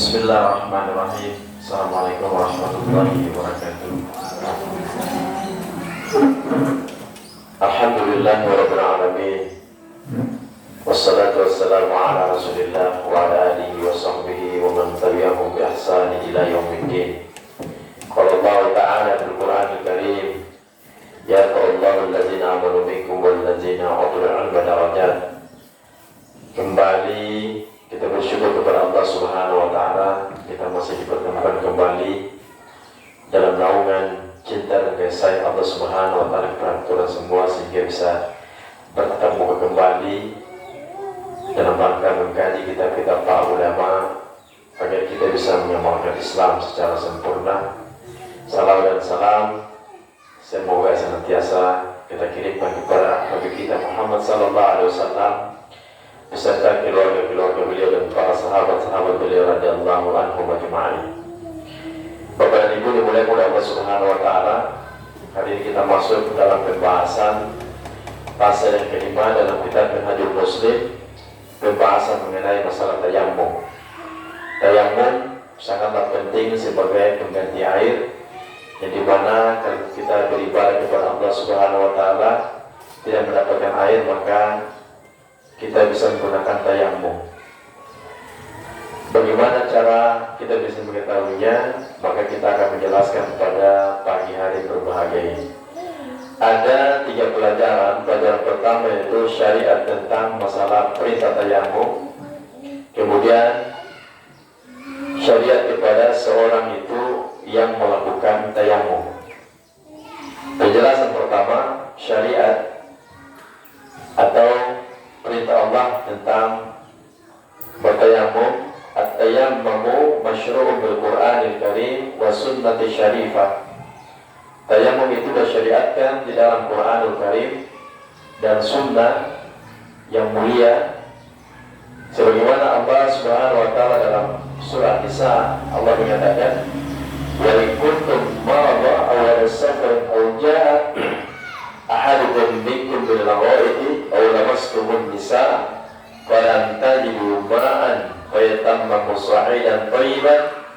Bismillahirrahmanirrahim. Assalamualaikum warahmatullahi wabarakatuh. Alhamdulillahirabbil alamin. Wassalatu wassalamu ala Rasulillah wa ala alihi wa sahbihi wa man tabi'ahum bi ihsan ila yaumiddin. Qala Allah ta'ala fil Qur'anil Karim, yarfa'ullahu allazina amanu minkum wal ladzina utul 'ilma darajat. Kembali kita bersyukur kepada Allah Subhanahu wa taala, kita masih dipertemukan kembali dalam naungan cinta dan kasih sayang Allah Subhanahu wa taala kepada kita semua, sehingga bisa bertemu kembali dalam rangka mengkaji kitab-kitab para ulama agar kita bisa mengamalkan Islam secara sempurna. Salam dan salam semoga senantiasa kita kirimkan kepada Nabi kita Muhammad sallallahu alaihi wasallam beserta keluarga-keluarga beliau dan para sahabat-sahabat beliau radhiyallahu anhum ajma'in. Bapak dan Ibu dimulai oleh Allah Subhanahu wa taala, hari ini kita masuk dalam pembahasan pasal yang kelima dalam kitab Minhajul Muslim, pembahasan mengenai masalah tayammum. Tayammum sangatlah penting sebagai pengganti air, yang dimana kalau kita beribadah kepada Allah Subhanahu wa taala tidak mendapatkan air, maka kita bisa menggunakan tayammum. Bagaimana cara kita bisa mengetahuinya? Maka kita akan menjelaskan pada pagi hari berbahagia ini. Ada 3 pelajaran. Pelajaran pertama yaitu syariat tentang masalah perintah tayammum. Kemudian syariat kepada seorang itu yang melakukan tayammum. Penjelasan pertama, syariat atau perintah Allah tentang bertayammum. At-tayammumu masyru'un bil Qur'anil Karim wa sunnati syarifah. Tayammum itu disyariatkan di dalam Qur'anul Karim dan sunnah yang mulia, sebagaimana Allah Subhanahu wa taala dalam surah Nisa Allah menyatakan, wa in kuntum marada aw ala safarin aw jaa ahadukum minkum bil ghaidi aw lamastumun nisa falam tajidu ma'an fayatammamu sa'idan thayyiban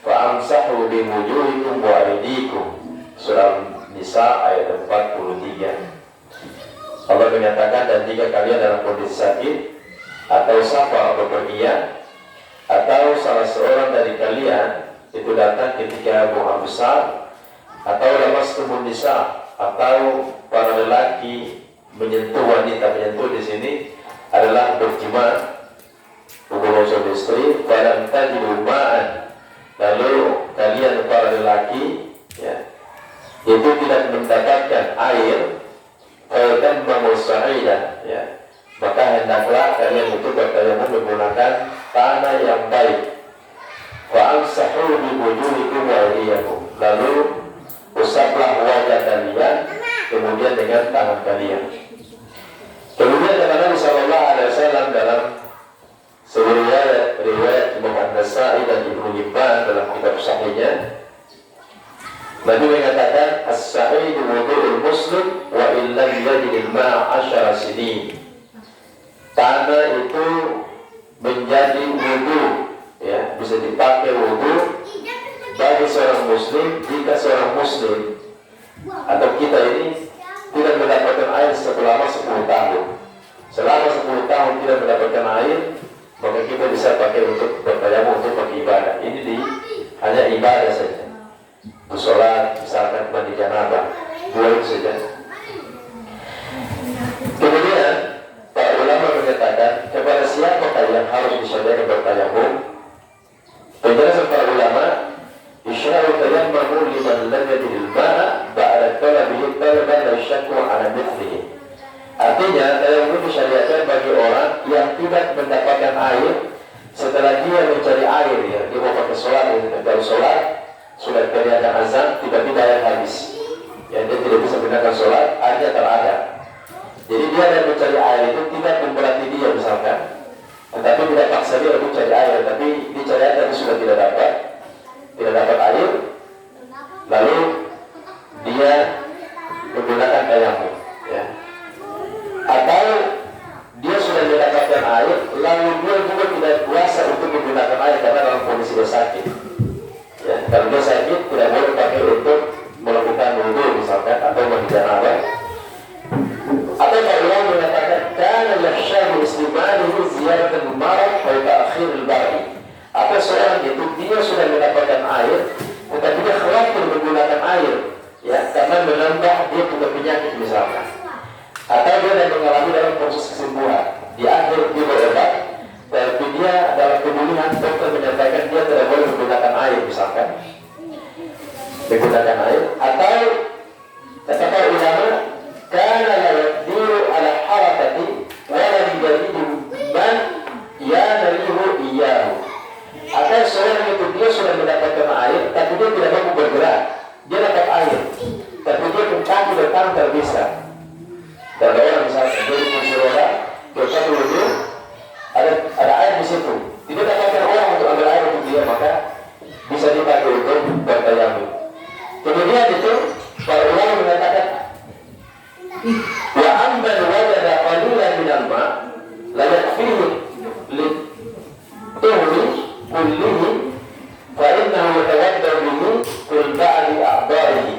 fa'amsahu bi wujuhikum wa aydikum. Surah Nisa ayat 43. Allah menyatakan, dan jika kalian dalam kondisi sakit atau safar atau bepergian, atau salah seorang dari kalian itu datang ketika buang besar, atau lamastumun nisa, atau para lelaki menyentuh wanita. Menyentuh di sini adalah berjima, hubungan suami istri. Falam tajidu ma'an, lalu kalian para lelaki itu tidak mendapatkan air, fayatammamu sa'idan, maka hendaklah kalian itu bertayammum menggunakan tanah yang baik. Fa'amsahu bi wujuhikum wa aydiyakum, lalu usaplah wajah kalian kemudian dengan tangan kalian. Kemudian kata Nabi sallallahu alaihi wasallam dalam sebuah riwayat Imam An-Nasa'i dan Ibnu Hibban dalam kitab sahihnya, Nabi mengatakan, as-sa'idu wudu'ul muslim wa illam yajidil ma'a 10 sinin. Tanah itu menjadi wudu, bisa dipakai wudu bagi seorang muslim jika seorang muslim atau kita ini tidak mendapatkan air selama 10 tahun. Selama 10 tahun tidak mendapatkan air, maka kita bisa pakai untuk bertayammum, untuk beribadah. Ini hanya ibadah saja. Sholat, misalkan mandi janabah, 2 itu saja. Kemudian para ulama menyatakan kepada siapakah yang harus disyariatkan bertayammum. Penjelasan para ulama, isya'u tayammamu liman lam yajidil ma'a ba'da talabihi talaban la syakku ala mithlihi. Artinya, tayammum disyariatkan bagi orang yang tidak mendapatkan air setelah dia mencari air. Dia mau pakai sholat, kalau sholat sudah kelihatan azan, tiba-tiba air habis, dia tidak bisa gunakan sholat, airnya tak ada. Jadi dia yang mencari air itu tidak memberati dia misalkan, tetapi tidak paksa dia untuk cari air, tapi dicari air tapi sudah tidak dapat air, lalu dia menggunakan tayammum, atau dia sudah mendapatkan air, lalu dia juga tidak kuasa untuk menggunakan air karena dalam kondisi menggunakan air, atau kata para ulama kana la yaqdiru ala harakati wa la yuridu man yanalihu iyyahu. Atau seorang itu dia sudah mendapatkan air tapi dia tidak mampu bergerak, dia dapat air tapi dia pun kaki dan tangan terbisa. Dan ada orang misalnya jadi kursi roda, dia dulu ada air di situ, tidak dapatkan orang untuk ambil air untuk dia, maka bisa dipakai untuk bertayamum. Kemudian itu para ulama mengatakan wa amman wajada qalilan minal ma la yakfihi li tuhri kullihi fa innahu yatawaddau bihi kul ba'di a'dha'ihi.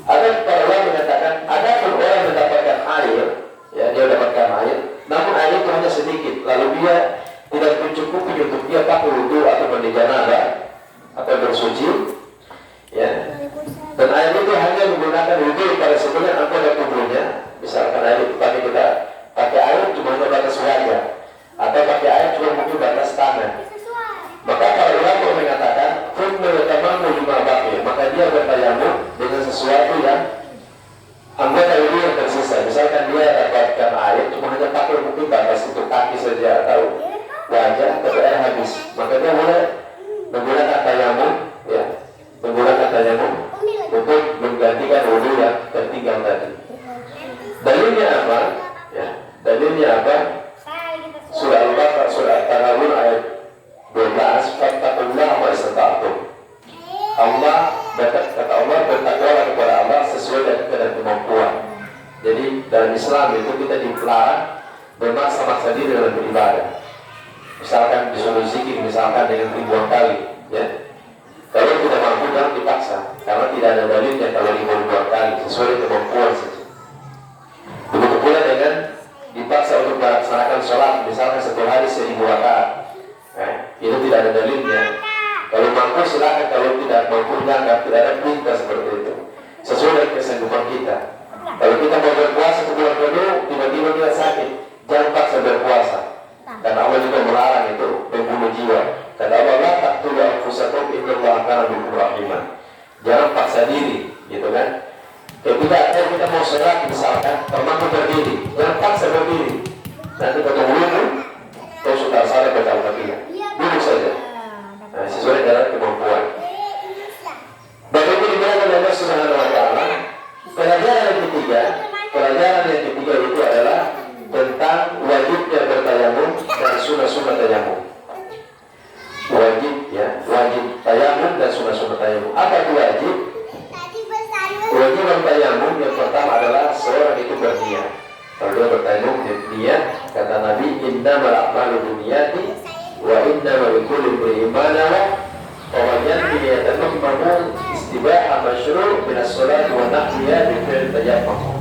Ada para ulama mengatakan ada pun orang mendapatkan air, ya dia mendapatkan air, namun air itu hanya sedikit, lalu dia tidak mencukupi untuk dia pakai wudu atau mandi janabah atau bersuci, ya. Dan air itu hanya menggunakan wudu pada sebenarnya anggota tubuhnya. Misalkan air itu kita pakai air cuma hanya batas wajah, atau pakai air cuma mungkin batas tangan. Maka para ulama mengatakan maka dia bertayamum dengan sesuatu yang anggota itu yang tersisa. Misalkan dia dapatkan air cuma hanya pakai mungkin batas untuk kaki saja atau wajah, tapi air habis, maka dia boleh menggunakan tayamum, ya, menggunakan tayamum untuk menggantikan wudu yang tertinggal tadi. Dalilnya apa? Ya, dalilnya apa? Surah Al-Baqarah, surah At-Taghabun ayat 12, fattaqullaha ma istata'tum. Kata Allah, bertakwalah kepada Allah sesuai dengan kadar kemampuan. Jadi dalam Islam itu kita dilarang bermaksa-maksa diri dalam beribadah. Misalkan disuruh zikir, misalkan dengan ribuan kali, ya. Kalau tidak mampu jangan dipaksa, karena tidak ada dalilnya kalau ribuan kali, sesuai kemampuan saja. Begitu pula dengan dipaksa untuk melaksanakan sholat, misalkan satu hari 1000 rakaat, itu tidak ada dalilnya. Kalau mampu silakan, kalau tidak mampu jangan, tidak ada perintah seperti itu. Sesuai dengan kesanggupan kita. Kalau kita mau berpuasa sebulan penuh, tiba-tiba kita sakit, jangan paksa berpuasa. Dan Allah juga melarang itu membunuh jiwa. Kata Allah, la taqtulu anfusakum innallaha kana bikum rahiman. Jangan paksa diri, gitu kan? Ketika kita mau sholat misalkan, termampu berdiri, jangan paksa berdiri. Nanti pada wudhu, kau sudah salah baca Al-Fatihah, duduk saja. Nah, sesuai dengan kemampuan. Bagaimana dibilang oleh Allah Subhanahu Wa Taala? Pelajaran yang ketiga itu adalah tentang wajibnya bertayamum dan sunnah-sunnah tayamum. Wajib tayamum dan sunnah-sunnah tayamum. Apa itu wajib? Kewajiban tayamum yang pertama adalah seorang itu berniat. Kalau dia bertayamum niat, kata Nabi, innamal a'malu binniyati wa innamal likulli imri'in ma nawa. Faman yatayammam istibaha masyru' min as-salat wa nahwiha bi fi'l tayammum.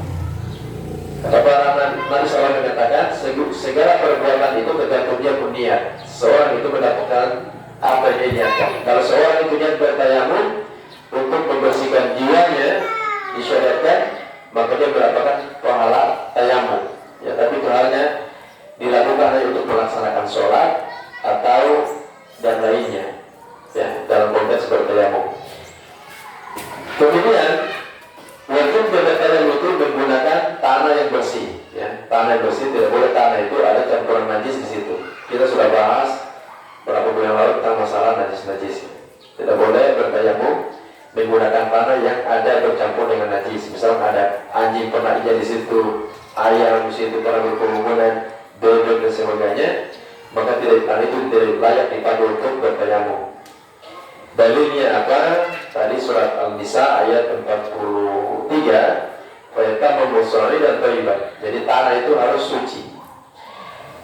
Kata para Nabi SAW mengatakan segala perbuatan itu tergantung dia berniat. Seorang itu mendapatkan apa yang dia niatkan. Kalau seorang itu niat bertayamum untuk membersihkan jiwanya, disyariatkan, maka dia mendapatkan pahala tayamum. Ya, tapi itu hanya dilakukan hanya untuk melaksanakan sholat atau dan lainnya. Ya, dalam konteks bertayamum. Kemudian wajib bertayamum itu menggunakan tanah yang bersih. Ya, tanah yang bersih, tidak boleh tanah itu ada campuran najis di situ. Kita sudah bahas beberapa bulan lalu tentang masalah najis-najis. Tidak boleh bertayamum menggunakan tanah yang ada bercampur dengan najis. Misalnya ada anjing pernah di situ, ayam di situ pernah berkerumunan, bebek dan sebagainya, maka tanah itu tidak layak dipakai untuk bertayamum. Dalilnya apa? Tadi surat Al-Nisa ayat 43, fayatammam bis-sa'id dan thayyiban. Jadi tanah itu harus suci.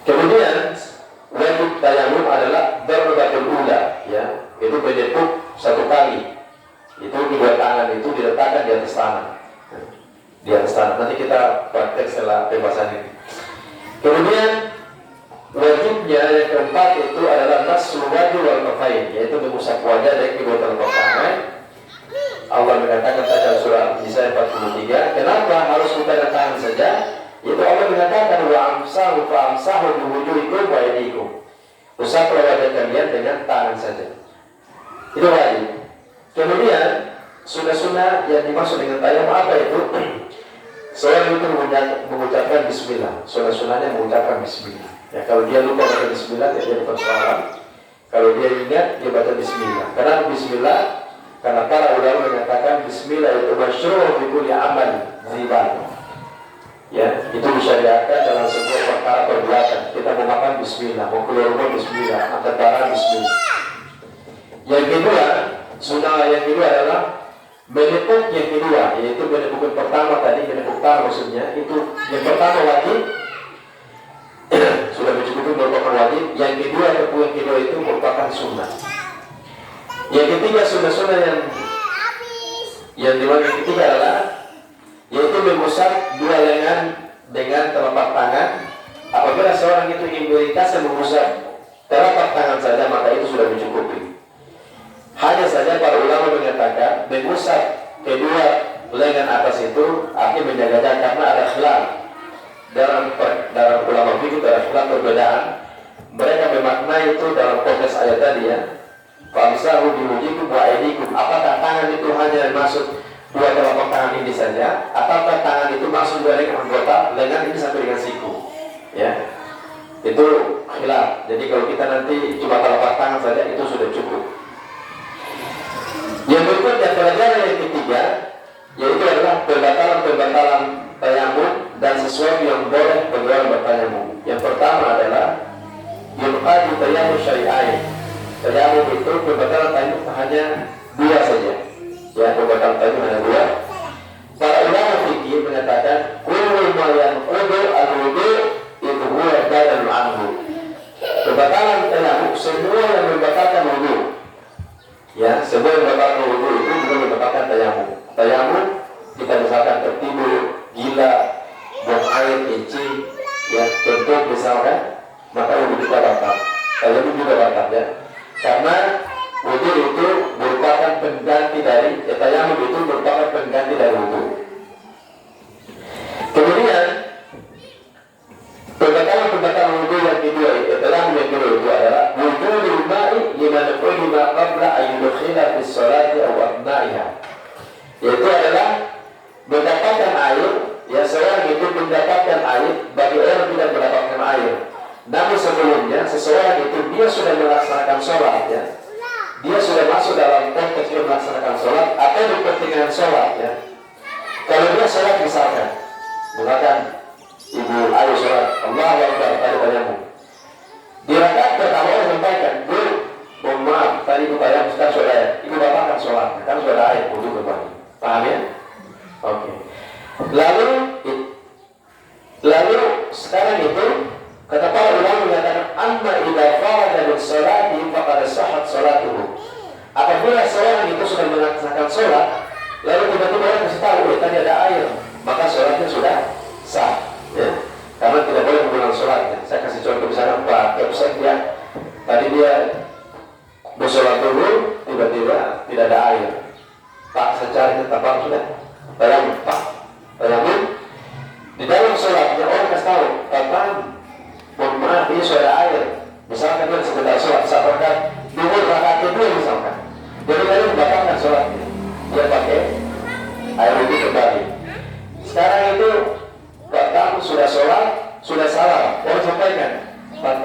Kemudian wajib tayamum adalah darbatul ula, ya, itu menyetuk satu kali. Itu dua tangan itu diletakkan di atas tanah. Di atas tanah. Nanti kita praktek setelah pembahasan ini. Kemudian wajibnya yang keempat itu adalah nasul wajhi wal kafain, yaitu mengusap wajah dan kedua telapak tangan. Allah mengatakan dalam surah Nisa 43, kenapa harus bukan tangan saja? Itu Allah mengatakan wa amsahu fa amsahu bi wujuhikum wa aydikum. Usaplah wajah kalian dengan tangan saja. Itu wajib. Kemudian sunnah-sunnah yang dimaksud dengan tayamum apa itu? Seorang itu mengucapkan bismillah. Sunnah-sunnahnya mengucapkan bismillah. Ya, kalau dia lupa baca bismillah, dia bukan sholat. Kalau dia ingat, dia baca bismillah. Karena bismillah, karena para ulama mengatakan bismillah itu masyruh fi kulli amal ziban. Ya, itu disyariatkan dalam sebuah perkara perbuatan. Kita mau makan bismillah, mau keluar rumah bismillah, angkat barang bismillah. Yang kedua, sunnah yang kedua adalah menepuk yang kedua, yaitu menepuk pertama tadi, menepuk tangan maksudnya, itu yang pertama wajib, sudah mencukupi merupakan wajib. Yang kedua, tepuk yang kedua itu merupakan sunnah. Yang ketiga, sunnah-sunnah yang ketiga adalah yaitu mengusap dua lengan dengan telapak tangan. Apabila seorang itu ingin meringkas dan mengusap telapak tangan saja, maka itu sudah mencukupi. Hanya saja para ulama mengatakan mengusap kedua lengan atas itu artinya menjaga jarak, karena ada khilaf dalam ulama fikih, ada khilaf perbedaan. Mereka memaknai itu dalam konteks ayat tadi ya. Famsahu biwujuhikum wa aydikum. Apakah tangan itu hanya maksud dua telapak tangan ini saja, ataukah tangan itu maksud dua anggota lengan ini sampai dengan siku? Ya, itu khilaf. Jadi kalau kita nanti cuma telapak tangan saja itu sudah cukup. Yang berikutnya pelajaran yang ketiga, yaitu adalah pembatalan tayamum dan sesuatu yang boleh bagi orang bertayamum. Yang pertama adalah yunqadu tayamum syari'ai. Tayamum itu pembatalan tayamum hanya dua saja. Ya, pembatalan tayamum hanya dua. Para ulama fikih mengatakan kullu ma yanqudu al-wudu' itu huwa badal anhu. Pembatalan tayamum semua yang membatalkan wudu. Ya, semua yang membatalkan wudu itu juga membatalkan tayamum. Tayamum kita misalkan tertidur, gila, buang air, kencing, ya, kentut misalkan, maka wudu kita batal. Tayamum juga batal ya. Karena wudu itu merupakan pengganti dari tayamum itu merupakan pengganti dari wudu. Kemudian pembatalan wudu yang kedua tayamum yang kedua itu adalah wujudul ma'i liman qadima qabla an yudkhila fi sholati aw abna'iha. Yaitu adalah mendapatkan air, ya seorang itu mendapatkan air bagi orang tidak mendapatkan air. Namun sebelumnya seseorang itu dia sudah melaksanakan sholat ya. Dia sudah masuk dalam konteks dia melaksanakan sholat atau berkepentingan sholat ya. Kalau dia sholat misalkan ibu ayo sholat Allahu Akbar tadi tayamum. Di rakaat pertama orang menyampaikan, Bu, mohon maaf tadi ibu tayamum sekarang sudah ibu batalkan sholat kan sudah air wudu kembali. Paham ya? Oke. Lalu sekarang itu kata para ulama mengatakan amma idza faraja min sholati faqad sahhat sholatuhu. Apabila seorang itu sudah melaksanakan sholat lalu tiba-tiba orang kasih tahu tadi ada air, maka sholatnya sudah sah ya. Karena tidak boleh mengulang sholatnya. Saya kasih contoh misalnya Pak Kepsek ya, tadi dia bersolat dulu tiba-tiba tidak ada air. Pak secari tetap sudah tayamum Pak tayamum di dalam sholatnya orang kasih tahu Pak, mohon maaf ini sudah ada air. Misalkan dia sebentar sholat saat rakaat dulu rakaat kedua misalkan, jadi dia membatalkan sholatnya, dia pakai air itu kembali. Sekarang itu Pak sudah sholat, sudah salah, orang sampaikan Pak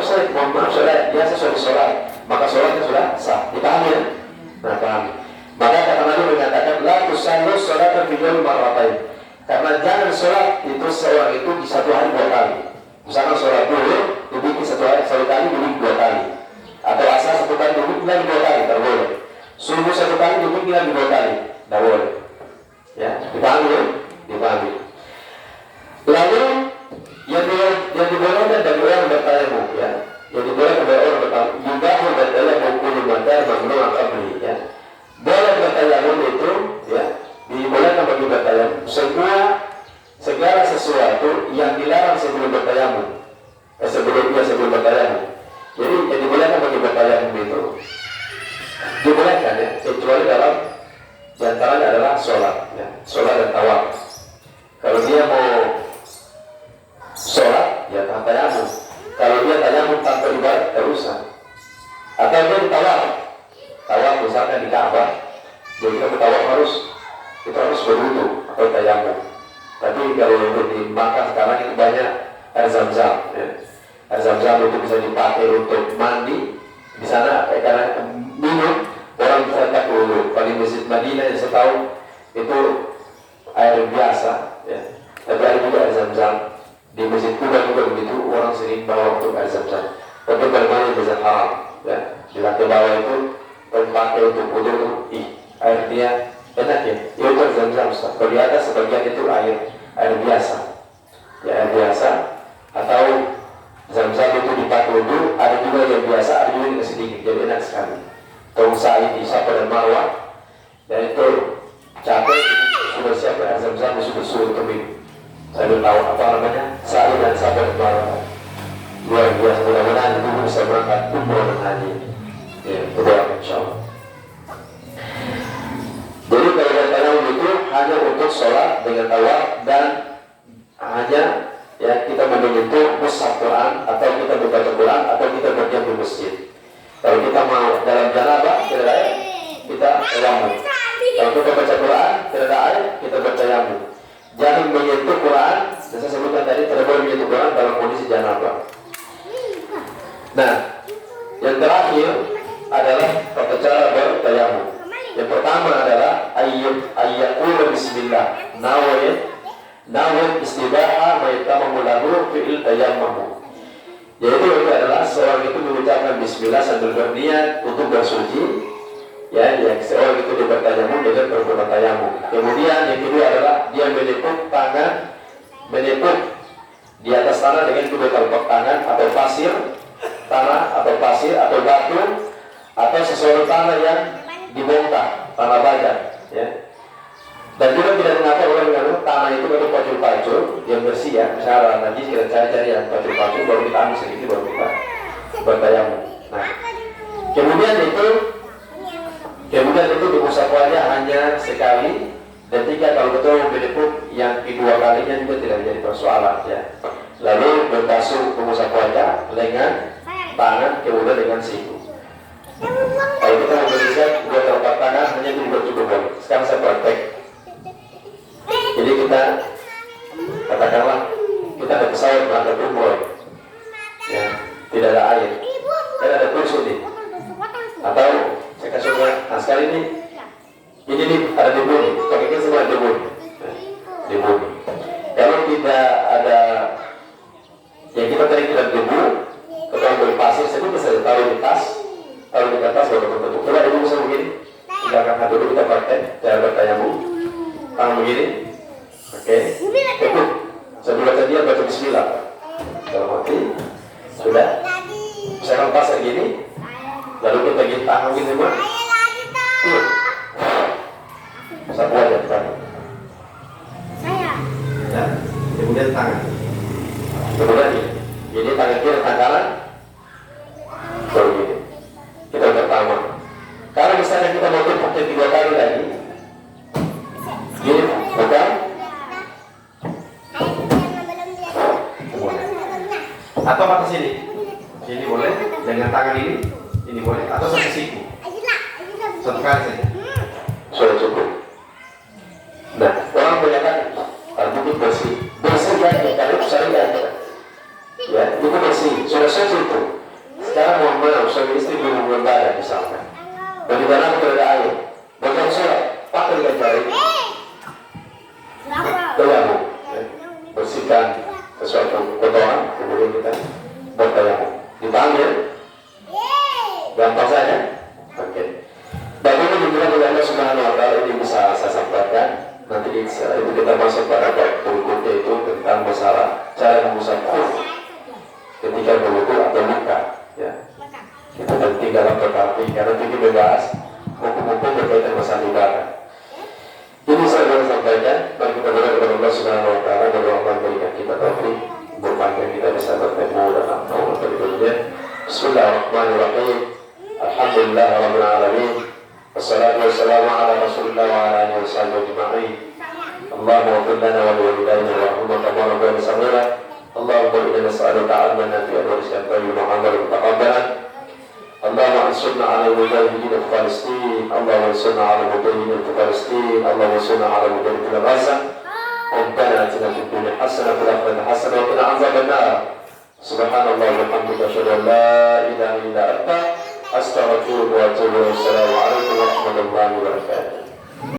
saya mohon maaf sudah biasa sudah sholat, maka sholatnya sudah sah. Dipahami ya? Nah pahami. Maka kata Nabi mengatakan la tusallu sholatan fi yawmin marratain. Karena jangan sholat itu seorang itu di satu hari dua kali. Misalkan sholat dulu, duduk satu kali, duduk dua kali. Atau asar satu kali, duduk lagi dua kali, tidak boleh. Subuh satu kali, duduk lagi dua kali, tidak boleh. Ya, dipahami ya? Dipahami. Lalu yang dibolehkan bagi orang bertayamum ya, yang dibolehkan bagi orang bertayamum juga bertayamum kullu madar mamnu'an qabli ya. Boleh bertayamum itu ya, dibolehkan bagi bertayamum segala sesuatu yang dilarang sebelum bertayamum. Sebelum bertayamum. Jadi yang dibolehkan bagi bertayamum itu dibolehkan ya, kecuali dalam diantaranya adalah sholat ya, sholat dan tawaf. Kalau dia mau sholat, ya tayamum. Kalau dia tayamum tanpa ibadah, tak usah. Atau dia tawaf misalkan di Ka'bah, Jadi kita tahu harus berwudu atau tayamum. Tapi kalau di Makkah sekarang itu banyak air zam-zam, ya. Air zam-zam itu bisa dipakai untuk mandi di sana, karena minum orang bisa tak wudu. Kalau di Masjid Madinah yang saya tahu itu air biasa, ya. Tapi ada juga air zam-zam. Di Masjid Kuba juga begitu, orang sering bawa untuk air zam-zam. Tapi bagaimana bisa haram, ya. Di lantai bawah itu kalau pakai untuk wudu, air dia enak ya. Itu air zam-zam. Kalau di atas sebagian itu air biasa, ya air biasa. Atau zam-zam itu dipakai wudu, ada juga yang biasa, ada juga yang sedikit, jadi enak sekali. Tong sa'i di Safa dan Marwah, dan itu capek, sudah siap air zam-zam sudah suruh minum. Saya belum tahu apa namanya, sa'i dan Safa dan Marwah. Luar biasa, mudah-mudahan itu bisa berangkat umroh dan haji. Ya, berdoa insyaallah. Jadi kalau tayamum itu hanya untuk sholat dengan tawaf dan hanya ya kita menyentuh mushaf Quran atau kita membaca Quran atau kita berdiam di masjid. Kalau kita mau dalam janabah tidak ada air, kita tayamum. Kalau kita baca Quran tidak ada air, kita bertayamum. Jangan menyentuh Quran, saya sebutkan tadi tidak boleh menyentuh Quran dalam kondisi janabah. Nah, yang terakhir adalah tata cara bertayamum. Yang pertama adalah ayyakul bismillah. Nawai istibaha maytamamu lahu fi'il tayammum. Yaitu itu adalah seorang itu mengucapkan bismillah sambil berniat untuk bersuci. Ya, yang seorang itu dia bertayamum dengan perbuatan tayamum. Kemudian yang kedua adalah dia menepuk tangan, menepuk di atas tanah dengan kedua telapak tangan atau pasir, tanah atau pasir atau batu atau sesuatu tanah yang dibongkar, tanah baja, ya. Dan juga tidak mengapa orang menganggap tanah itu ada pacul-pacul yang bersih, ya. Misalnya nanti kita cari-cari yang pacul-pacul, baru kita ambil sedikit, baru kita bertayamum. Nah, kemudian itu diusap wajah hanya sekali, dan jika kalau betul menepuk yang kedua kalinya juga tidak menjadi persoalan, ya. Lalu berbasuh mengusap wajah, lengan, tangan, kemudian dengan siku. Kalau kita membersihkan dua telapak tangan hanya itu cukup boleh. Sekarang saya praktek. Jadi kita katakanlah kita ada pesawat berangkat umroh, ya, tidak ada air, dan ada tusuk nih. Atau saya kasih nah sekali ini nih ada debu nih, pakaikan semua debu, debu. Kalau tidak ada yang kita tadi tidak debu, kita ambil pasir, saya bisa taruh di tas. Kalau di atas bentuk-bentuk, coba ibu bisa begini. Kita angkat dulu, kita praktek cara bertayamum. Tangan begini, oke. Cukup. Sebelum dia baca Bismillah. Dalam hati, sudah. Saya lepas begini, lalu kita gini tangan begini semua. Sapu aja tangan. Nah, kemudian tangan. Kemudian ini tangan kiri, tangan kanan. Baru begini. Kita pertama, kalau misalnya kita mau pakai 3 kali lagi, gini, bukan? Atau pakai sini boleh, dengan tangan ini boleh, atau sampai siku, satu kali saja, sudah cukup. Nah, orang banyak mungkin bersih ya, kalau saya ya, itu bersih, sudah suci itu. Sekarang mohon maaf, suami istri belum badan misalkan. Bagaimana tidak ada air? Bagaimana sholat? Pakai dengan jari. Tayamum. Bersihkan sesuatu kotoran, kemudian kita bertayamum. Dipanggil. Gampang saja. Oke. Bagaimana juga oleh Allah Subhanahu Wa Taala ini bisa saya sampaikan. Nanti itu kita masuk pada bab berikutnya itu tentang masalah cara mengusap khuf ketika berwudu atau muka. Ya, itu penting dalam perkara ini karena kita membahas hukum-hukum berkaitan masalah ibadah. Ini saya ingin sampaikan. Mari kita berdoa kepada Allah Subhanahu Wa Taala agar Allah memberikan kita taufik berpanjang kita bisa bertemu dalam tahun berikutnya. Bismillahirrahmanirrahim. Alhamdulillahirabbil alamin. Wassalatu wassalamu ala Rasulillah wa ala alihi wasallam ajma'in. Allahumma ighfir lana wa liwalidayna warhamna kama rabbayana shaghira. Allahumma inna nas'aluka 'ilman nafi'an wa rizqan tayyiban wa 'amalan mutaqabbalan. Allahumma ansurna 'ala al-mujahidin fi Palestin. Allahumma وانصرنا على المجاهدين في فلسطين، اللهم انصرنا على المجاهدين في غزة. ربنا اتنا في الدنيا حسنة وفي الآخرة حسنة وقنا عذاب النار. سبحان الله وبحمدك أشهد أن لا إله إلا أنت أستغفرك وأتوب إليك. السلام عليكم ورحمة الله وبركاته.